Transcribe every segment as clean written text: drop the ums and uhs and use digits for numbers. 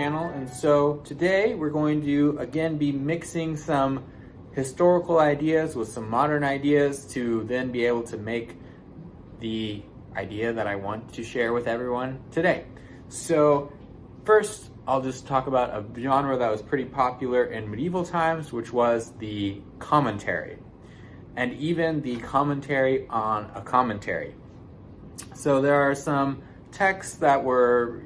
channel, and so today we're going to again be mixing some historical ideas with some modern ideas to then be able to make the idea that I want to share with everyone today. So first, I'll just talk about a genre that was pretty popular in medieval times, which was the commentary, and even the commentary on a commentary. So there are some texts that were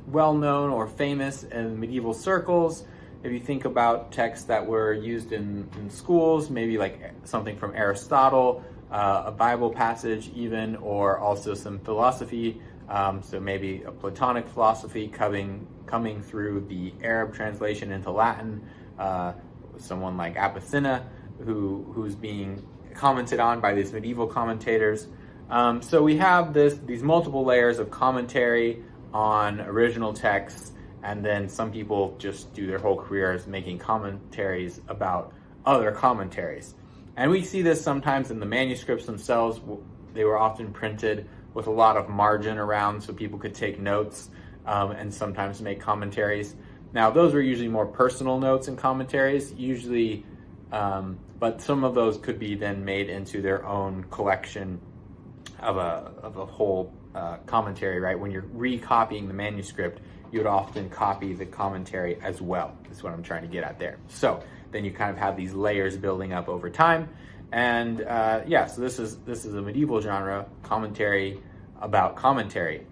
well known or famous in medieval circles. If you think about texts that were used in schools, maybe like something from Aristotle, a Bible passage even, or also some philosophy, so maybe a Platonic philosophy coming through the Arab translation into Latin, someone like Avicenna who's being commented on by these medieval commentators. So we have these multiple layers of commentary on original texts, and then some people just do their whole careers making commentaries about other commentaries. And we see this sometimes in the manuscripts themselves. They were often printed with a lot of margin around so people could take notes and sometimes make commentaries. Now, those were usually more personal notes and commentaries, usually, but some of those could be then made into their own collection of a whole commentary, right? When you're recopying the manuscript, you would often copy the commentary as well. That's what I'm trying to get at there. So then you kind of have these layers building up over time. And so this is a medieval genre, commentary about commentary.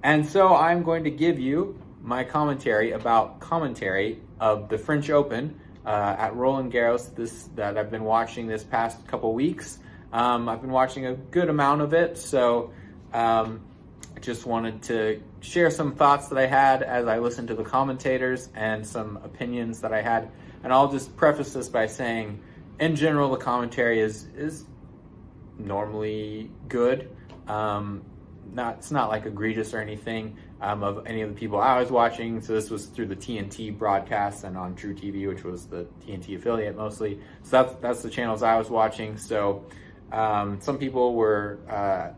And so I'm going to give you my commentary about commentary of the French Open at Roland Garros that I've been watching this past couple weeks. I've been watching a good amount of it, so I just wanted to share some thoughts that I had as I listened to the commentators and some opinions that I had. And I'll just preface this by saying, in general, the commentary is normally good. It's not like egregious or anything of any of the people I was watching. So this was through the TNT broadcast and on True TV, which was the TNT affiliate mostly. So that's the channels I was watching. So some people were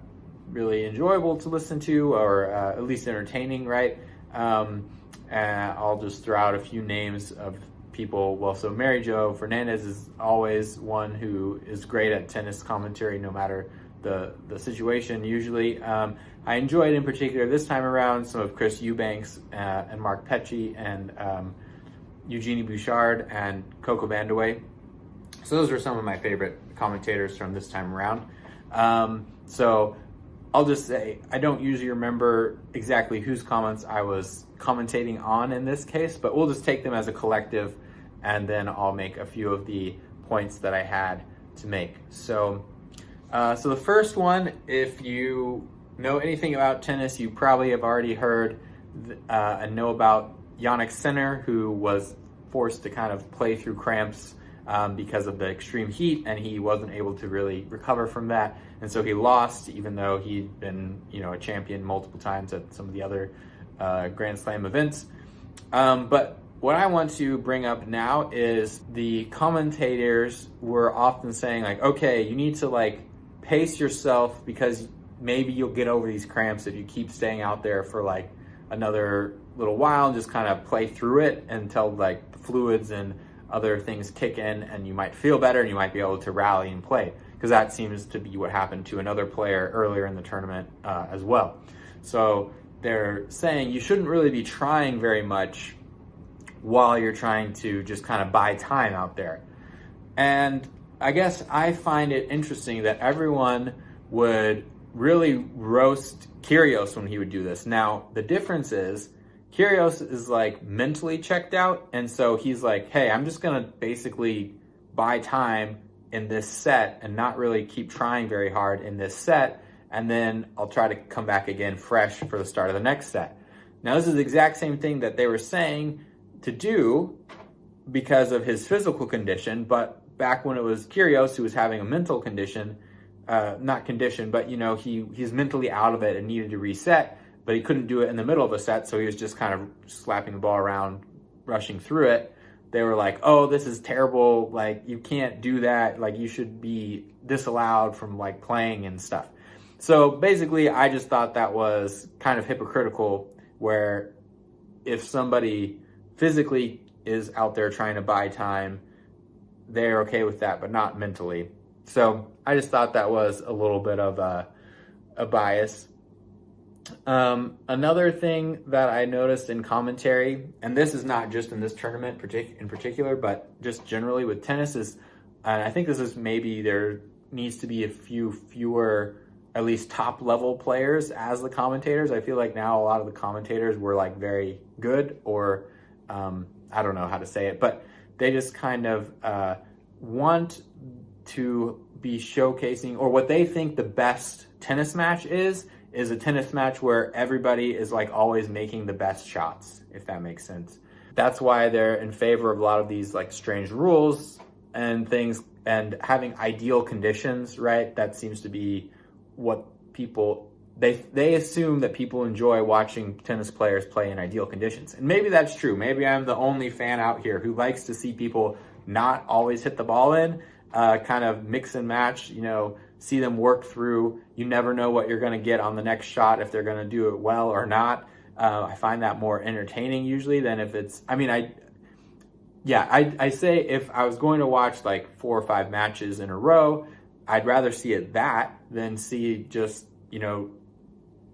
really enjoyable to listen to, or at least entertaining, right? And I'll just throw out a few names of people. Well, so Mary Jo Fernandez is always one who is great at tennis commentary, no matter the situation usually. I enjoyed in particular this time around some of Chris Eubanks and Mark Petchey and Eugenie Bouchard and Coco Vandeweghe. So those are some of my favorite commentators from this time around. So I'll just say, I don't usually remember exactly whose comments I was commentating on in this case, but we'll just take them as a collective, and then I'll make a few of the points that I had to make. So the first one, if you know anything about tennis, you probably have already heard and know about Jannik Sinner, who was forced to kind of play through cramps because of the extreme heat, and he wasn't able to really recover from that. And so he lost, even though he'd been, a champion multiple times at some of the other Grand Slam events. But what I want to bring up now is the commentators were often saying, like, okay, you need to pace yourself because maybe you'll get over these cramps if you keep staying out there for another little while and just kind of play through it until the fluids and other things kick in, and you might feel better and you might be able to rally and play, because that seems to be what happened to another player earlier in the tournament as well. So they're saying you shouldn't really be trying very much while you're trying to just kind of buy time out there. And I guess I find it interesting that everyone would really roast Kyrgios when he would do this. Now, the difference is Kyrgios is mentally checked out, and so he's like, hey, I'm just gonna basically buy time in this set and not really keep trying very hard in this set, and then I'll try to come back again fresh for the start of the next set. Now, this is the exact same thing that they were saying to do because of his physical condition, but back when it was Kyrgios who was having a mental condition, not condition, but he's mentally out of it and needed to reset, but he couldn't do it in the middle of a set, so he was just kind of slapping the ball around, rushing through it. They were like, oh, this is terrible, you can't do that, you should be disallowed from playing and stuff. So basically, I just thought that was kind of hypocritical, where if somebody physically is out there trying to buy time, they're okay with that, but not mentally. So I just thought that was a little bit of a bias. Another thing that I noticed in commentary, and this is not just in this tournament in particular, but just generally with tennis, is, and I think this is maybe there needs to be a few fewer, at least top level players as the commentators. I feel like now a lot of the commentators were like very good, or I don't know how to say it, but they just kind of want to be showcasing, or what they think the best tennis match is a tennis match where everybody is like always making the best shots, if that makes sense. That's why they're in favor of a lot of these like strange rules and things, and having ideal conditions, right? That seems to be what people, they assume that people enjoy watching tennis players play in ideal conditions. And maybe that's true. Maybe I'm the only fan out here who likes to see people not always hit the ball in, kind of mix and match, see them work through. You never know what you're going to get on the next shot, if they're going to do it well or not. I find that more entertaining usually than if it's, I say if I was going to watch like 4 or 5 matches in a row, I'd rather see it that than see just,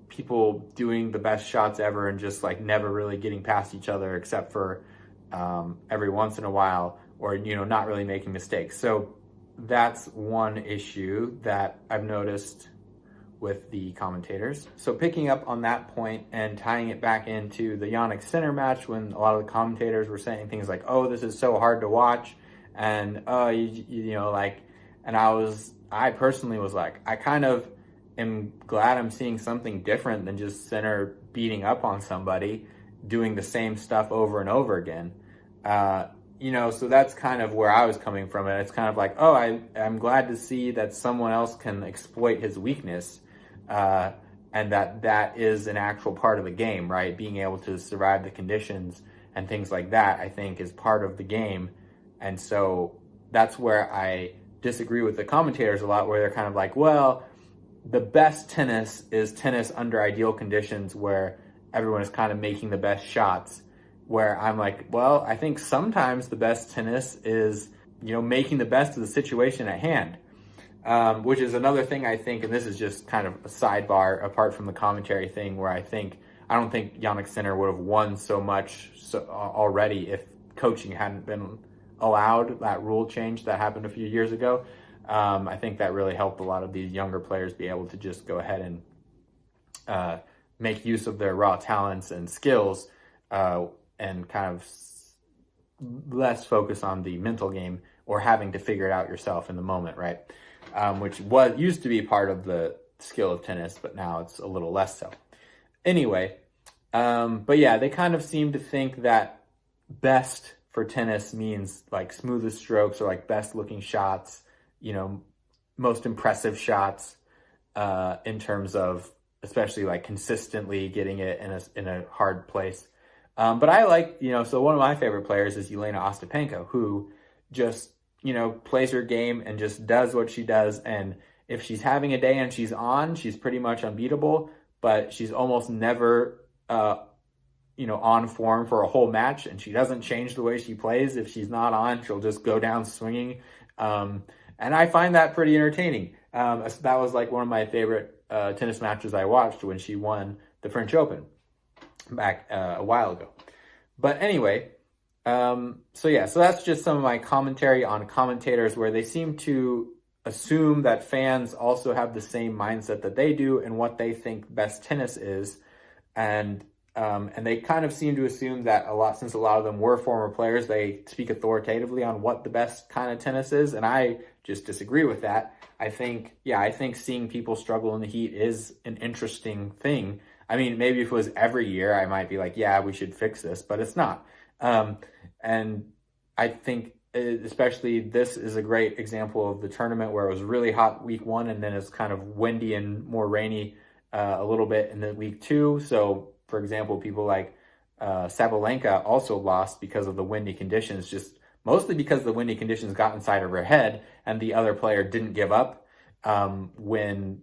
people doing the best shots ever and just like never really getting past each other except for every once in a while, or, not really making mistakes. So that's one issue that I've noticed with the commentators. So picking up on that point and tying it back into the Jannik Sinner match, when a lot of the commentators were saying things like, "Oh, this is so hard to watch," and and I personally was like, I kind of am glad I'm seeing something different than just Sinner beating up on somebody, doing the same stuff over and over again. So that's kind of where I was coming from. And it's kind of like, oh, I'm glad to see that someone else can exploit his weakness, and that is an actual part of the game, right? Being able to survive the conditions and things like that, I think, is part of the game. And so that's where I disagree with the commentators a lot, where they're kind of like, well, the best tennis is tennis under ideal conditions where everyone is kind of making the best shots. Where I'm like, well, I think sometimes the best tennis is, making the best of the situation at hand, which is another thing I think, and this is just kind of a sidebar apart from the commentary thing, where I don't think Jannik Sinner would have won so much already if coaching hadn't been allowed, that rule change that happened a few years ago. I think that really helped a lot of these younger players be able to just go ahead and make use of their raw talents and skills, and kind of less focus on the mental game or having to figure it out yourself in the moment, right? Which used to be part of the skill of tennis, but now it's a little less so. Anyway, but yeah, they kind of seem to think that best for tennis means like smoothest strokes, or like best looking shots, most impressive shots, in terms of especially like consistently getting it in a hard place. But I like, so one of my favorite players is Jelena Ostapenko, who just, plays her game and just does what she does. And if she's having a day and she's pretty much unbeatable, but she's almost never, on form for a whole match. And she doesn't change the way she plays. If she's not on, she'll just go down swinging. And I find that pretty entertaining. That was like one of my favorite tennis matches I watched when she won the French Open back a while ago. But anyway, so that's just some of my commentary on commentators, where they seem to assume that fans also have the same mindset that they do and what they think best tennis is. And they kind of seem to assume that since a lot of them were former players, they speak authoritatively on what the best kind of tennis is. And I just disagree with that. I think seeing people struggle in the heat is an interesting thing. I mean, maybe if it was every year, I might be like, yeah, we should fix this, but it's not. And I think especially this is a great example of the tournament where it was really hot week 1, and then it's kind of windy and more rainy a little bit in the week 2. So, for example, people like Sabalenka also lost because of the windy conditions, just mostly because the windy conditions got inside of her head and the other player didn't give up when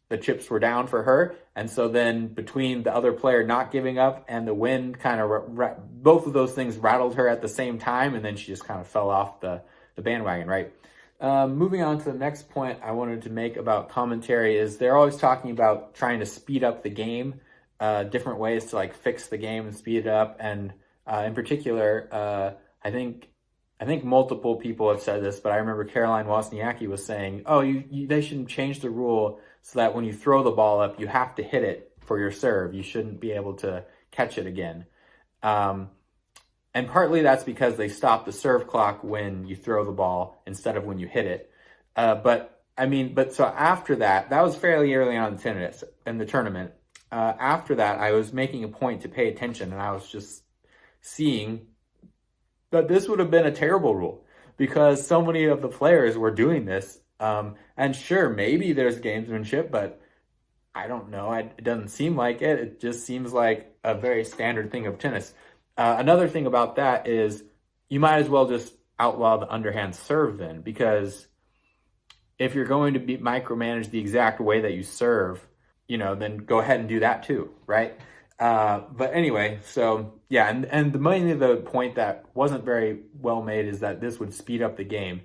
the chips were down for her. And so then between the other player not giving up and the wind kind of, both of those things rattled her at the same time. And then she just kind of fell off the bandwagon, right? Moving on to the next point I wanted to make about commentary is they're always talking about trying to speed up the game, different ways to like fix the game and speed it up. And in particular, I think multiple people have said this, but I remember Caroline Wozniacki was saying, "Oh, they shouldn't change the rule so that when you throw the ball up, you have to hit it for your serve. You shouldn't be able to catch it again." And partly that's because they stop the serve clock when you throw the ball instead of when you hit it. But so after that was fairly early on in the tournament. After that, I was making a point to pay attention, and I was just seeing that this would have been a terrible rule because so many of the players were doing this. And sure, maybe there's gamesmanship, but I don't know. It doesn't seem like it. It just seems like a very standard thing of tennis. Another thing about that is you might as well just outlaw the underhand serve then, because if you're going to micromanage the exact way that you serve, then go ahead and do that too, right? But anyway, so yeah, and mainly the point that wasn't very well made is that this would speed up the game.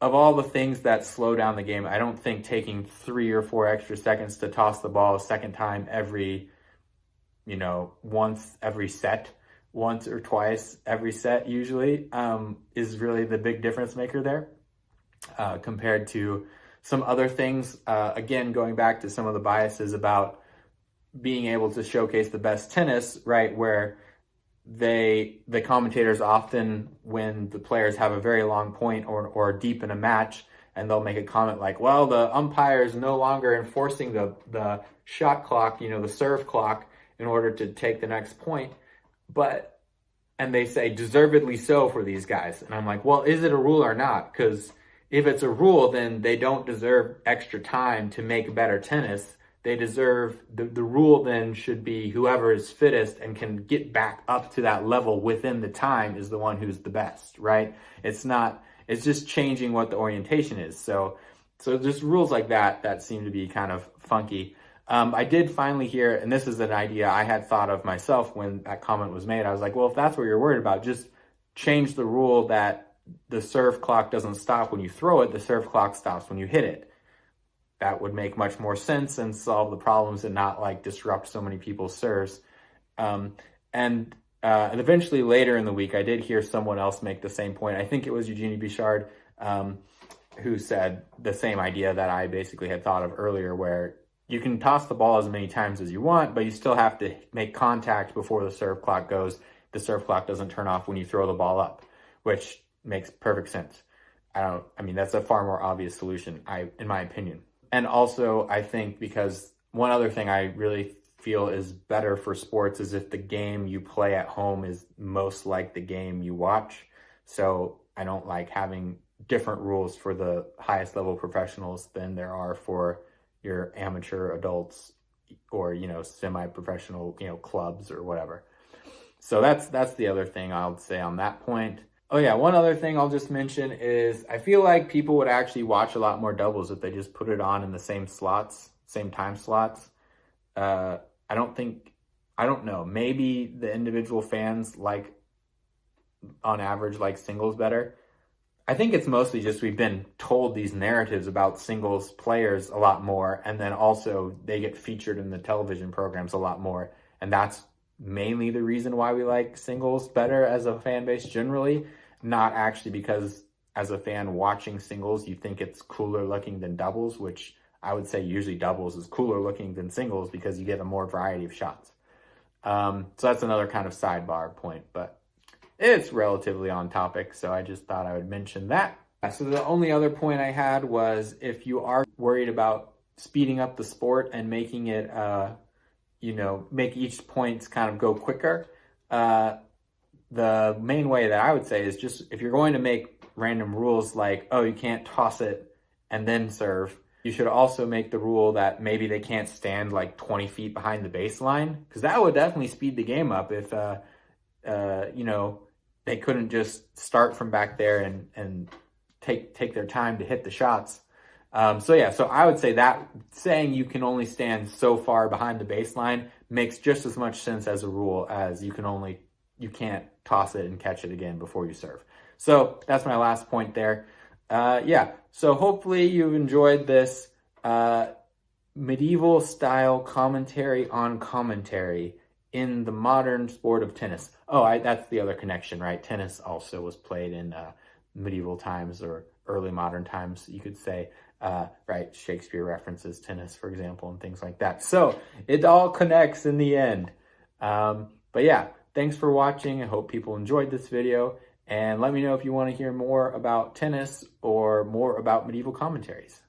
Of all the things that slow down the game, I don't think taking 3 or 4 extra seconds to toss the ball a second time every, once every set, once or twice every set usually, is really the big difference maker there, compared to some other things. Again, going back to some of the biases about being able to showcase the best tennis, right, where the commentators often, when the players have a very long point or deep in a match, and they'll make a comment like, well, the umpire is no longer enforcing the shot clock, the serve clock, in order to take the next point. And they say deservedly so for these guys. And I'm like, well, is it a rule or not? Because if it's a rule, then they don't deserve extra time to make better tennis. They deserve, the rule then should be whoever is fittest and can get back up to that level within the time is the one who's the best, right? It's just changing what the orientation is. So just rules like that seem to be kind of funky. I did finally hear, and this is an idea I had thought of myself when that comment was made. I was like, well, if that's what you're worried about, just change the rule that the serve clock doesn't stop when you throw it, the serve clock stops when you hit it. That would make much more sense and solve the problems and not like disrupt so many people's serves. And eventually later in the week, I did hear someone else make the same point. I think it was Eugenie Bichard, who said the same idea that I basically had thought of earlier, where you can toss the ball as many times as you want, but you still have to make contact before the serve clock goes. The serve clock doesn't turn off when you throw the ball up, which makes perfect sense. That's a far more obvious solution, in my opinion. And also, I think because one other thing I really feel is better for sports is if the game you play at home is most like the game you watch. So I don't like having different rules for the highest level professionals than there are for your amateur adults or, semi-professional, clubs or whatever. So that's the other thing I'll say on that point. Oh yeah, one other thing I'll just mention is I feel like people would actually watch a lot more doubles if they just put it on in the same time slots. I don't know, maybe the individual fans on average like singles better. I think it's mostly just we've been told these narratives about singles players a lot more, and then also they get featured in the television programs a lot more, and that's mainly the reason why we like singles better as a fan base generally, not actually because as a fan watching singles you think it's cooler looking than doubles, which I would say usually doubles is cooler looking than singles because you get a more variety of shots. So that's another kind of sidebar point, but it's relatively on topic, so I just thought I would mention that. So the only other point I had was if you are worried about speeding up the sport and making it make each point kind of go quicker, the main way that I would say is just if you're going to make random rules like, oh, you can't toss it and then serve, you should also make the rule that maybe they can't stand like 20 feet behind the baseline, because that would definitely speed the game up if, they couldn't just start from back there and take their time to hit the shots. So I would say that saying you can only stand so far behind the baseline makes just as much sense as a rule as you can't toss it and catch it again before you serve. So that's my last point there. So hopefully you've enjoyed this medieval style commentary on commentary in the modern sport of tennis. That's the other connection, right? Tennis also was played in medieval times or early modern times, you could say. Right? Shakespeare references tennis, for example, and things like that. So it all connects in the end. But yeah, thanks for watching. I hope people enjoyed this video. And let me know if you want to hear more about tennis or more about medieval commentaries.